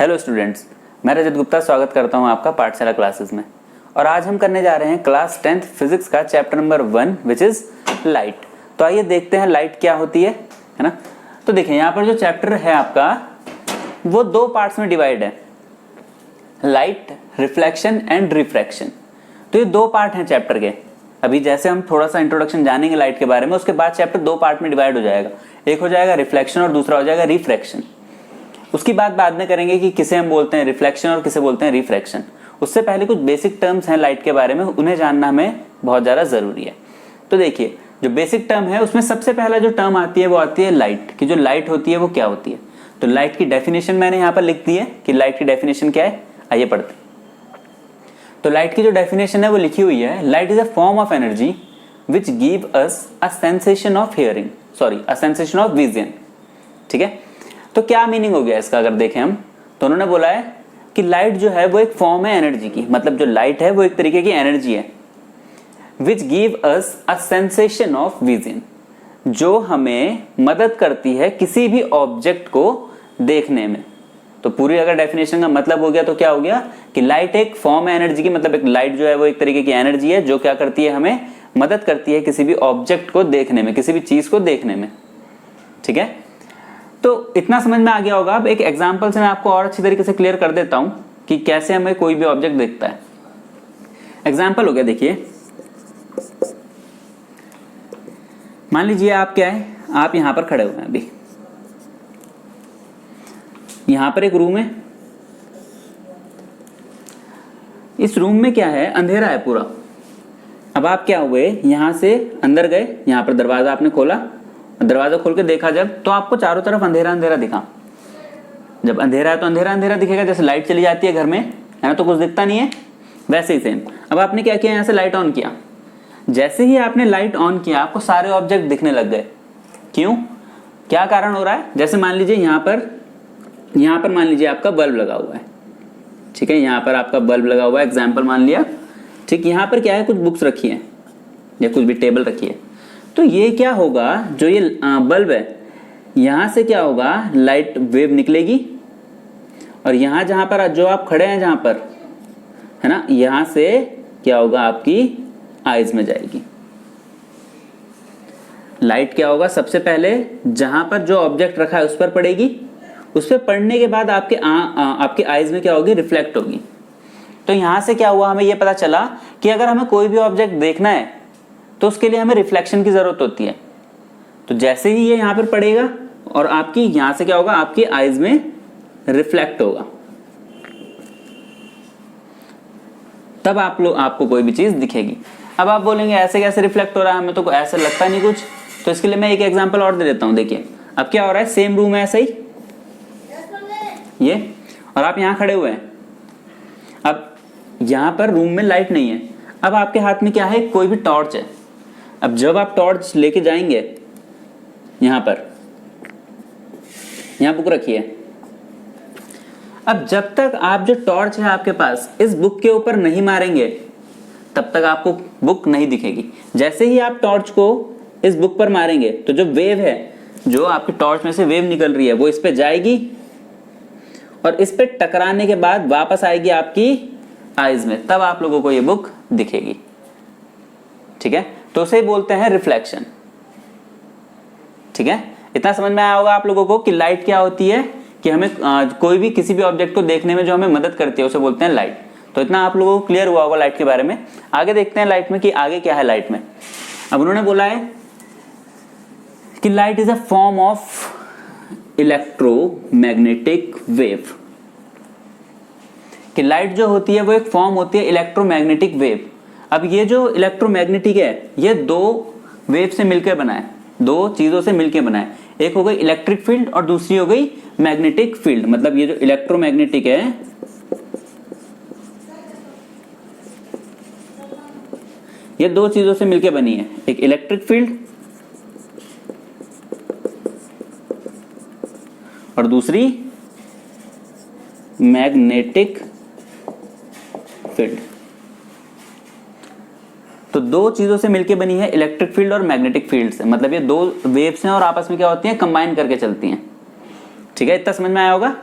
Hello students, मैं रजत गुप्ता स्वागत करता हूं आपका पाठशाला क्लासेस में। और आज हम करने जा रहे हैं क्लास 10th फिजिक्स का chapter number 1 which is light. तो आइए देखते हैं लाइट क्या होती है ना। तो देखिए यहाँ पर जो चैप्टर है आपका वो दो पार्ट्स में डिवाइड है, लाइट रिफ्लेक्शन एंड रिफ्रैक्शन। तो ये दो पार्ट हैं चैप्टर के। अभी जैसे हम थोड़ा सा इंट्रोडक्शन जानेंगे लाइट के बारे में, उसके बाद चैप्टर दो पार्ट में डिवाइड हो जाएगा। एक हो जाएगा रिफ्लेक्शन और दूसरा हो जाएगा रिफ्रैक्शन। उसकी बात बाद में करेंगे कि किसे हम बोलते हैं रिफ्लेक्शन और किसे बोलते हैं रिफ्रैक्शन। उससे पहले कुछ बेसिक टर्म्स हैं लाइट के बारे में, उन्हें जानना हमें बहुत ज़्यादा ज़रूरी है। तो देखिए जो बेसिक टर्म है उसमें सबसे पहला जो टर्म आती है वो आती है लाइट की। जो लाइट होती है वो क्या होती है, तो लाइट की डेफिनेशन मैंने यहाँ पर लिख दी है कि लाइट की डेफिनेशन क्या है। आइए पढ़ते हैं। तो लाइट की जो डेफिनेशन है वो लिखी हुई है, light is a form of energy which give us a sensation of hearing, a sensation of vision. ठीक है, तो क्या मीनिंग हो गया इसका अगर देखें हम, तो उन्होंने बोला है कि लाइट जो है वो एक फॉर्म है एनर्जी की, मतलब जो लाइट है वो एक तरीके की एनर्जी है, which give us a sensation of vision, जो हमें मदद करती है किसी भी ऑब्जेक्ट को देखने में। तो पूरी अगर डेफिनेशन का मतलब हो गया तो क्या हो गया कि लाइट एक फॉर्म है एनर्जी की, मतलब एक लाइट जो है वो एक तरीके की एनर्जी है जो क्या करती है, हमें मदद करती है किसी भी ऑब्जेक्ट को देखने में, किसी भी चीज को देखने में। ठीक है, तो इतना समझ में आ गया होगा। अब एक एग्जांपल से मैं आपको और अच्छी तरीके से क्लियर कर देता हूं कि कैसे हमें कोई भी ऑब्जेक्ट दिखता है। एग्जांपल हो गया, देखिए मान लीजिए आप क्या है, आप यहां पर खड़े हुए हैं। अभी यहां पर एक रूम है, इस रूम में क्या है, अंधेरा है पूरा। अब आप क्या हुए, यहां से अंदर गए, यहां पर दरवाजा आपने खोला, दरवाजा खोल के देखा जब, तो आपको चारों तरफ अंधेरा अंधेरा दिखा। जब अंधेरा है तो अंधेरा अंधेरा दिखेगा, जैसे लाइट चली जाती है घर में, है ना, तो कुछ दिखता नहीं है, वैसे ही सेम। अब आपने क्या किया, यहां से लाइट ऑन किया। जैसे ही आपने लाइट ऑन किया आपको सारे ऑब्जेक्ट दिखने लग गए। क्यों, क्या कारण हो रहा है? जैसे मान लीजिए यहां पर मान लीजिए आपका बल्ब लगा हुआ है। ठीक है, यहां पर आपका बल्ब लगा हुआ है, एग्जाम्पल मान लिया। ठीक, यहां पर क्या है, कुछ बुक्स रखी है या कुछ भी टेबल रखी है। तो ये क्या होगा, जो ये बल्ब है, यहां से क्या होगा, लाइट वेव निकलेगी और यहां जहां पर जो आप खड़े हैं, जहां पर है ना, यहां से क्या होगा, आपकी आईज में जाएगी लाइट। क्या होगा, सबसे पहले जहां पर जो ऑब्जेक्ट रखा है उस पर पड़ेगी, उस पर पड़ने के बाद आपके आईज में क्या होगी, रिफ्लेक्ट होगी। तो यहां से क्या हुआ, हमें यह पता चला कि अगर हमें कोई भी ऑब्जेक्ट देखना है तो उसके लिए हमें रिफ्लेक्शन की जरूरत होती है। तो जैसे ही ये यहां पर पड़ेगा और आपकी यहां से क्या होगा, आपकी आईज में रिफ्लेक्ट होगा, तब आपको कोई भी चीज दिखेगी। अब आप बोलेंगे ऐसे कैसे रिफ्लेक्ट हो रहा है, हमें तो ऐसा लगता नहीं कुछ। तो इसके लिए मैं एक एग्जांपल और दे देता हूं। देखिए अब क्या हो रहा है, सेम रूम है ऐसा ही ये, और आप यहां खड़े हुए हैं। अब यहां पर रूम में लाइट नहीं है, अब आपके हाथ में क्या है, कोई भी टॉर्च है। अब जब आप टॉर्च लेके जाएंगे, यहां बुक रखी है। अब जब तक आप जो टॉर्च है आपके पास इस बुक के ऊपर नहीं मारेंगे तब तक आपको बुक नहीं दिखेगी। जैसे ही आप टॉर्च को इस बुक पर मारेंगे तो जो वेव है, जो आपकी टॉर्च में से वेव निकल रही है, वो इस पे जाएगी और इस पे टकराने के बाद वापस आएगी आपकी आईज में, तब आप लोगों को ये बुक दिखेगी। ठीक है, तो उसे बोलते हैं रिफ्लेक्शन। ठीक है, इतना समझ में आया होगा आप लोगों को कि लाइट क्या होती है, कि हमें कोई भी किसी भी ऑब्जेक्ट को देखने में जो हमें मदद करती है उसे बोलते हैं लाइट। तो इतना आप लोगों को क्लियर हुआ होगा लाइट के बारे में। आगे देखते हैं लाइट में कि आगे क्या है लाइट में। अब उन्होंने बोला है कि light is a form of electromagnetic wave, कि लाइट जो होती है वो एक फॉर्म होती है इलेक्ट्रोमैग्नेटिक वेव। अब ये जो इलेक्ट्रोमैग्नेटिक है ये दो वेव से मिलकर बना है, दो चीजों से मिलकर बना है। एक हो गई इलेक्ट्रिक फील्ड और दूसरी हो गई मैग्नेटिक फील्ड। मतलब ये जो इलेक्ट्रोमैग्नेटिक है ये दो चीजों से मिलकर बनी है, एक इलेक्ट्रिक फील्ड और दूसरी मैग्नेटिक फील्ड। तो दो चीजों से मिलकर बनी है, इलेक्ट्रिक फील्ड और मैग्नेटिक फील्ड से। मतलब ये दो वेव्स हैं और आपस में क्या होती हैं, कंबाइन करके चलती हैं। ठीक है, इतना समझ में आया होगा।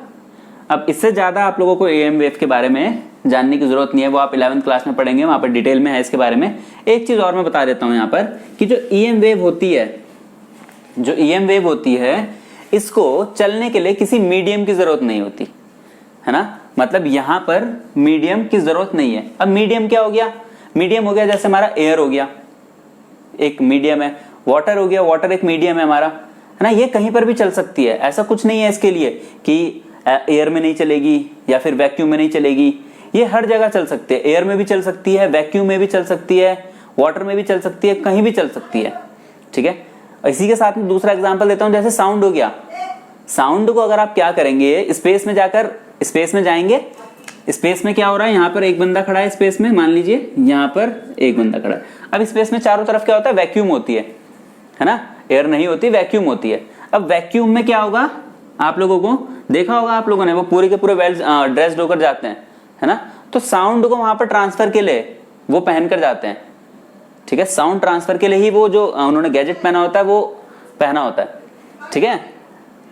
अब इससे ज़्यादा आप लोगों को EM वेव के बारे में जानने की जरूरत नहीं है, वो आप 11th क्लास में पढ़ेंगे, वहाँ पर डिटेल में है इसके बारे में। एक चीज़ और मैं बता देता हूँ यहाँ पर कि जो EM वेव होती है, जो EM वेव होती है, इसको चलने के लिए किसी मीडियम की जरूरत नहीं होती है ना। मतलब यहाँ पर मीडियम की जरूरत नहीं है। अब मीडियम क्या हो गया? मीडियम हो गया जैसे हमारा एयर हो गया, एक मीडियम है, वाटर हो गया, वाटर एक मीडियम है हमारा, है ना। ये कहीं पर भी चल सकती है, ऐसा कुछ नहीं है इसके लिए कि एयर में नहीं चलेगी या फिर वैक्यूम में नहीं चलेगी। ये हर जगह चल सकती है, एयर में भी चल सकती है, वैक्यूम में भी चल सकती है, वाटर में भी चल सकती है, कहीं भी चल सकती है, ठीक है। इसी के साथ में दूसरा एग्जांपल देता हूं, जैसे साउंड हो गया। साउंड को अगर आप क्या करेंगे, स्पेस में जाकर, स्पेस में जाएंगे, स्पेस में क्या हो रहा है, यहाँ पर एक बंदा खड़ा है स्पेस में, मान लीजिए यहाँ पर एक बंदा खड़ा है। अब स्पेस में चारों तरफ क्या होता है, वैक्यूम होती है ना, एयर नहीं होती, वैक्यूम होती है। अब वैक्यूम में क्या होगा, आप लोगों को देखा होगा, आप लोगों ने, वो पूरे के पूरे वेल ड्रेस्ड होकर जाते हैं, है ना। तो साउंड को वहां पर ट्रांसफर के लिए वो पहन कर जाते हैं, ठीक है। साउंड ट्रांसफर के लिए ही वो जो उन्होंने गैजेट पहना होता है वो पहना होता है, ठीक है।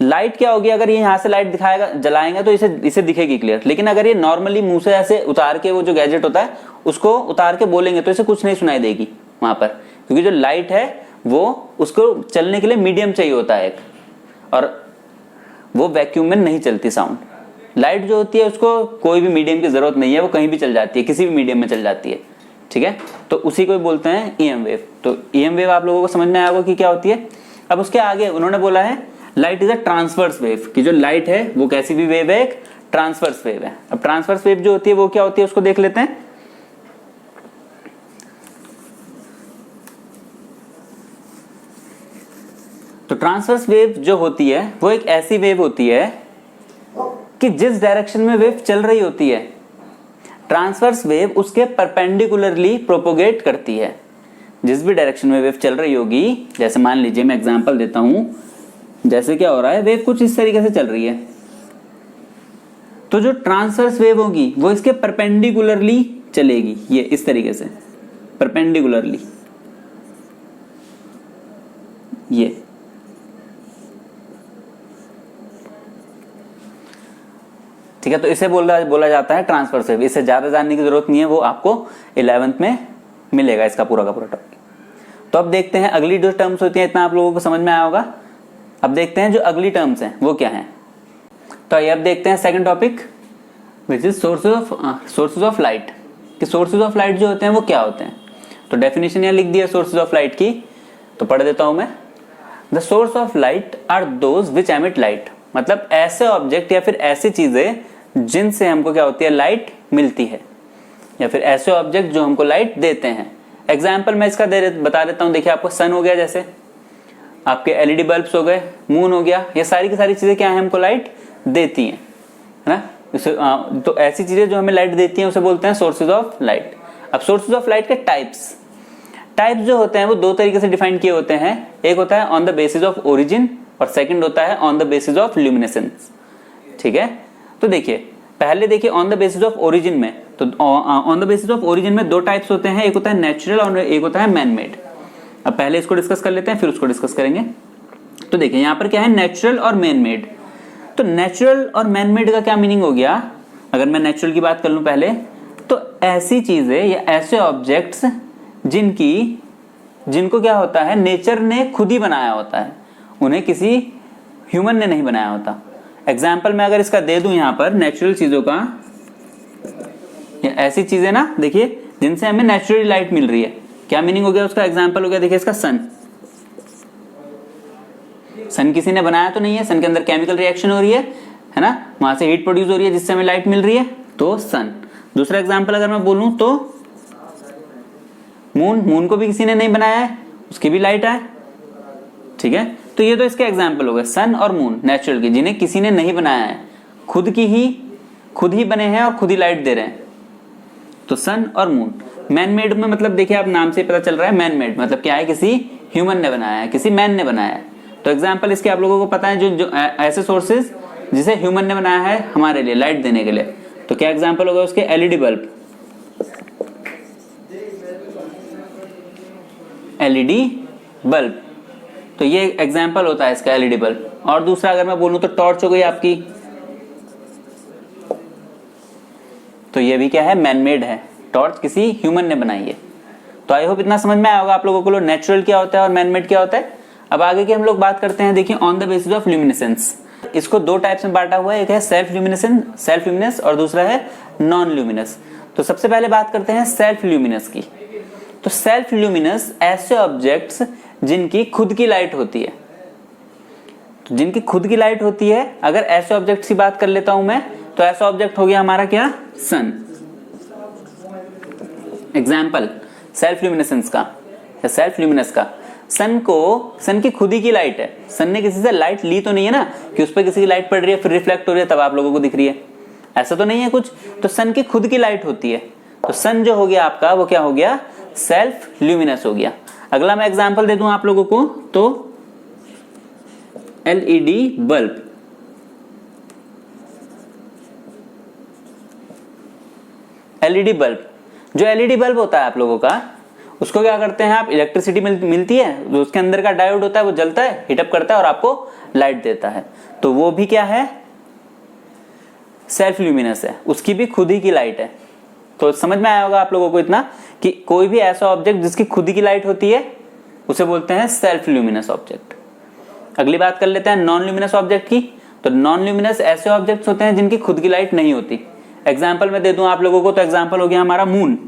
लाइट क्या होगी, अगर ये यहाँ से लाइट दिखाएगा, जलाएंगे तो इसे दिखेगी क्लियर, लेकिन अगर ये नॉर्मली मुंह से ऐसे उतार के, वो जो गैजेट होता है उसको उतार के बोलेंगे तो इसे कुछ नहीं सुनाई देगी वहां पर, क्योंकि जो लाइट है वो उसको चलने के लिए मीडियम चाहिए होता है एक, और वो वैक्यूम में नहीं चलती साउंड। लाइट जो होती है उसको कोई भी मीडियम की जरूरत नहीं है, वो कहीं भी चल जाती है, किसी भी मीडियम में चल जाती है, ठीक है। तो उसी को बोलते हैं EM वेव। तो EM वेव आप लोगों को समझ में आया होगा कि क्या होती है। अब उसके आगे उन्होंने बोला है light is a transverse wave, कि जो लाइट है वो कैसी भी वेव है, एक ट्रांसवर्स वेव है। अब ट्रांसवर्स वेव जो होती है वो क्या होती है, उसको देख लेते हैं। तो ट्रांसवर्स वेव जो होती है वो एक ऐसी वेव होती है कि जिस डायरेक्शन में वेव चल रही होती है, ट्रांसवर्स वेव उसके परपेंडिकुलरली प्रोपोगेट करती है। जिस भी डायरेक्शन में वेव चल रही होगी, जैसे मान लीजिए मैं एग्जांपल देता हूं, जैसे क्या हो रहा है, वेव कुछ इस तरीके से चल रही है, तो जो ट्रांसवर्स वेव होगी वो इसके परपेंडिकुलरली चलेगी, ये इस तरीके से परपेंडिकुलरली, ये ठीक है। तो इसे बोला जाता है ट्रांसवर्स वेव। इससे ज्यादा जानने की जरूरत नहीं है, वो आपको 11th में मिलेगा इसका पूरा का पूरा टॉपिक। तो अब देखते हैं अगली जो टर्म्स होती हैं, इतना आप लोगों को समझ में आया होगा। अब देखते हैं जो अगली टर्म्स हैं वो क्या हैं। तो अब देखते हैं second topic, which is sources of light. कि सोर्सेज ऑफ लाइट जो होते हैं वो क्या होते हैं। तो डेफिनेशन यहाँ लिख दिया सोर्सेज ऑफ लाइट की, तो पढ़ देता हूं मैं। The source of light are those which emit light. मतलब ऐसे ऑब्जेक्ट या फिर ऐसी चीजें जिनसे हमको क्या होती है, लाइट मिलती है, या फिर ऐसे ऑब्जेक्ट जो हमको लाइट देते हैं। एग्जाम्पल मैं इसका बता देता हूं। देखिए आपको सन हो गया, जैसे आपके LED बल्ब्स हो गए, मून हो गया, ये सारी की सारी चीजें क्या है, हमको लाइट देती हैं, है ना। तो ऐसी चीजें जो हमें लाइट देती हैं उसे बोलते हैं सोर्सेज ऑफ लाइट। अब सोर्सेज ऑफ लाइट के टाइप्स जो होते हैं वो दो तरीके से डिफाइन किए होते हैं। एक होता है on the basis of origin, और सेकंड होता है on the basis of luminescence, ठीक है। तो देखिए पहले देखिए on the basis of origin में, तो on the basis of origin में दो टाइप्स होते हैं, एक होता है नेचुरल और एक होता है मैन मेड। अब पहले इसको डिस्कस कर लेते हैं, फिर उसको डिस्कस करेंगे। तो देखिए यहाँ पर क्या है, नेचुरल और मैन मेड। तो नेचुरल और मैन मेड का क्या मीनिंग हो गया, अगर मैं नेचुरल की बात कर लूं पहले, तो ऐसी चीजें या ऐसे ऑब्जेक्ट्स जिनको क्या होता है, नेचर ने खुद ही बनाया होता है, उन्हें किसी ह्यूमन ने नहीं बनाया होता। एग्जाम्पल मैं अगर इसका दे दूं यहाँ पर नेचुरल चीजों का, ऐसी चीजें ना, देखिए जिनसे हमें नेचुरली लाइट मिल रही है, क्या मीनिंग हो गया उसका। एग्जाम्पल हो गया देखिए इसका सन किसी ने बनाया तो नहीं है, सन के अंदर केमिकल रिएक्शन हो रही है ना, वहां से हीट प्रोड्यूस हो रही है जिससे हमें लाइट मिल रही है, तो सन। दूसरा एग्जाम्पल अगर मैं बोलूं तो मून को भी किसी ने नहीं बनाया है, उसकी भी लाइट है, ठीक है। तो ये तो इसके एग्जाम्पल हो गए, सन और मून नेचुरल की, जिन्हें किसी ने नहीं बनाया है, खुद ही बने हैं और खुद ही लाइट दे रहे हैं, तो सन और मून। मैन मेड में मतलब देखिए आप नाम से पता चल रहा है, मैन मेड मतलब क्या है, किसी ह्यूमन ने बनाया है, किसी मैन ने बनाया है। तो एग्जाम्पल इसके आप लोगों को पता है, जो ऐसे सोर्सेज जिसे ह्यूमन ने बनाया है हमारे लिए लाइट देने के लिए, तो क्या एग्जाम्पल होगा उसके, LED बल्ब, LED बल्ब, तो ये एग्जाम्पल होता है इसका LED बल्ब। और दूसरा अगर मैं बोलूं तो टॉर्च हो गई आपकी, तो ये भी क्या है, मैनमेड है, टॉर्च किसी ह्यूमन ने बनाई है। तो आई होप इतना समझ में आया होगा आप लोगों को नेचुरल क्या होता है और मैनमेड क्या होता है। अब आगे की हम लोग बात करते हैं, देखिए on the basis of luminescence. इसको दो टाइप्स में बांटा हुआ है, एक है सेल्फ ल्यूमिनस और दूसरा है नॉन ल्यूमिनस। तो सबसे पहले बात करते हैं सेल्फ ल्यूमिनस की। तो सेल्फ ल्यूमिनस ऐसे ऑब्जेक्ट्स जिनकी खुद की लाइट होती है, तो जिनकी खुद की लाइट होती है, अगर ऐसे ऑब्जेक्ट्स की बात कर लेता हूं मैं, तो ऐसा ऑब्जेक्ट हो गया हमारा क्या, सन। एग्जाम्पल सेल्फ ल्यूमिनेसेंस का या सेल्फ ल्यूमिनस का, सन की खुद ही की लाइट है, सन ने किसी से लाइट ली तो नहीं है ना कि उस पर किसी की लाइट पड़ रही है फिर रिफ्लेक्ट हो रही है तब आप लोगों को दिख रही है, ऐसा तो नहीं है कुछ। तो सन की खुद की लाइट होती है, तो सन जो हो गया आपका वो क्या हो गया, सेल्फ ल्यूमिनस हो गया। अगला मैं एग्जांपल दे दूं आप लोगों को, तो एलईडी बल्ब। एलईडी बल्ब, जो एलईडी बल्ब होता है आप लोगों का, उसको क्या करते हैं आप, इलेक्ट्रिसिटी मिलती है, जो उसके अंदर का डायोड होता है वो जलता है, हीटअप करता है और आपको लाइट देता है, तो वो भी क्या है, सेल्फ ल्यूमिनस है, उसकी भी खुद ही की लाइट है। तो समझ में आया होगा आप लोगों को इतना कि कोई भी ऐसा ऑब्जेक्ट जिसकी खुद की लाइट होती है उसे बोलते हैं सेल्फ ल्यूमिनस ऑब्जेक्ट। अगली बात कर लेते हैं नॉन ल्यूमिनस ऑब्जेक्ट की। तो नॉन ल्यूमिनस ऐसे ऑब्जेक्ट्स होते हैं जिनकी खुद की लाइट नहीं होती। एग्जाम्पल मैं दे दूं आप लोगों को, तो एग्जाम्पल हो गया हमारा मून।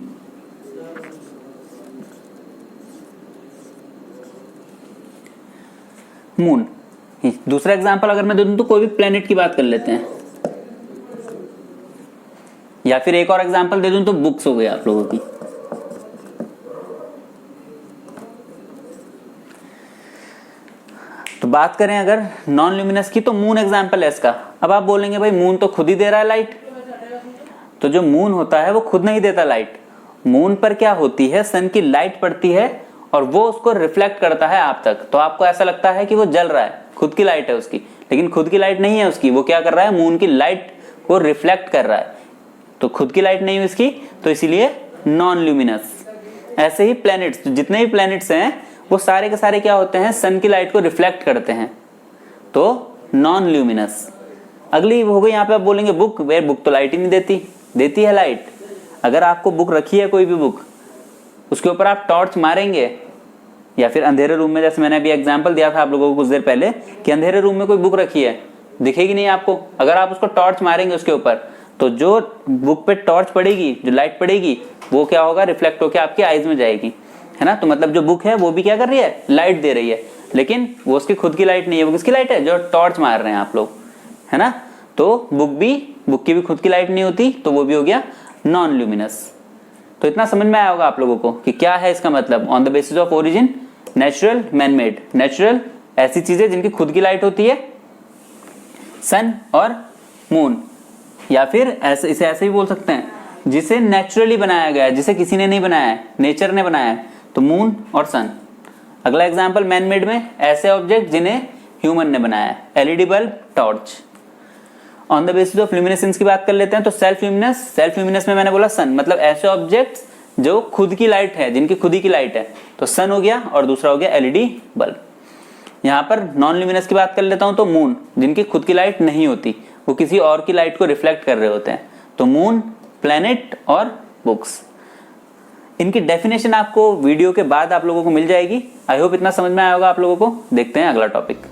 मून। दूसरा एग्जाम्पल अगर मैं दे दूं तो कोई भी प्लेनेट की बात कर लेते हैं, या फिर एक और एग्जाम्पल दे दूं तो बुक्स हो गए आप लोगों की। तो बात करें अगर नॉन ल्यूमिनस की, तो मून एग्जाम्पल है इसका। अब आप बोलेंगे भाई मून तो खुद ही दे रहा है लाइट, तो जो मून होता है वो खुद नहीं देता लाइट। मून पर क्या होती है, सन की लाइट पड़ती है और वो उसको रिफ्लेक्ट करता है आप तक, तो आपको ऐसा लगता है कि वो जल रहा है, खुद की लाइट है उसकी, लेकिन खुद की लाइट नहीं है उसकी, वो क्या कर रहा है, मून की लाइट को रिफ्लेक्ट कर रहा है, तो खुद की लाइट नहीं है उसकी, तो इसीलिए नॉन ल्यूमिनस। ऐसे ही प्लैनेट्स, जितने भी प्लैनेट्स हैं वो सारे के सारे क्या होते हैं, सन की लाइट को रिफ्लेक्ट करते हैं, तो नॉन ल्यूमिनस। अगली हो गई यहाँ पे आप बोलेंगे बुक, वे बुक तो लाइट ही नहीं देती, देती है लाइट। अगर आपको बुक रखी है कोई भी बुक, उसके ऊपर आप टॉर्च मारेंगे या फिर अंधेरे रूम में, जैसे मैंने अभी एग्जांपल दिया था आप लोगों को कुछ देर पहले कि अंधेरे रूम में कोई बुक रखी है, दिखेगी नहीं आपको। अगर आप उसको टॉर्च मारेंगे उसके ऊपर, तो जो बुक पे टॉर्च पड़ेगी, जो लाइट पड़ेगी, वो क्या होगा, रिफ्लेक्ट होकर आपकी आईज में जाएगी, है ना। तो मतलब जो बुक है वो भी क्या कर रही है, लाइट दे रही है, लेकिन वो उसकी खुद की लाइट नहीं है, वो किसकी लाइट है, जो टॉर्च मार रहे हैं आप लोग, है ना। तो बुक की भी खुद की लाइट नहीं होती, तो वो भी हो गया नॉन ल्यूमिनस। तो इतना समझ में आया होगा आप लोगों को कि क्या है इसका मतलब। On the basis of origin, natural, manmade. Natural ऐसी चीजें जिनकी खुद की लाइट होती है, सन और मून, या फिर ऐसे इसे ऐसे भी बोल सकते हैं जिसे नेचुरली बनाया गया है, जिसे किसी ने नहीं बनाया है, नेचर ने बनाया है, तो मून और सन। अगला एग्जांपल मैनमेड में, ऐसे ऑब्जेक्ट जिन्हें ह्यूमन ने बनाया है, LED bulb, torch. On the basis of luminescence की बात कर लेते हैं, तो सेल्फ ल्यूमिनस में मैंने बोला सन, मतलब ऐसे ऑब्जेक्ट्स जो खुद की लाइट है, जिनकी खुद ही की लाइट है, तो सन हो गया, और दूसरा हो गया एलईडी बल्ब। यहाँ पर नॉन ल्यूमिनस की बात कर लेता हूं, तो मून, जिनकी खुद की लाइट नहीं होती, वो किसी और की लाइट को रिफ्लेक्ट कर रहे होते हैं, तो मून, प्लेनेट और बुक्स। इनकी डेफिनेशन आपको वीडियो के बाद आप लोगों को मिल जाएगी। आई होप इतना समझ में आया होगा आप लोगों को। देखते हैं अगला टॉपिक।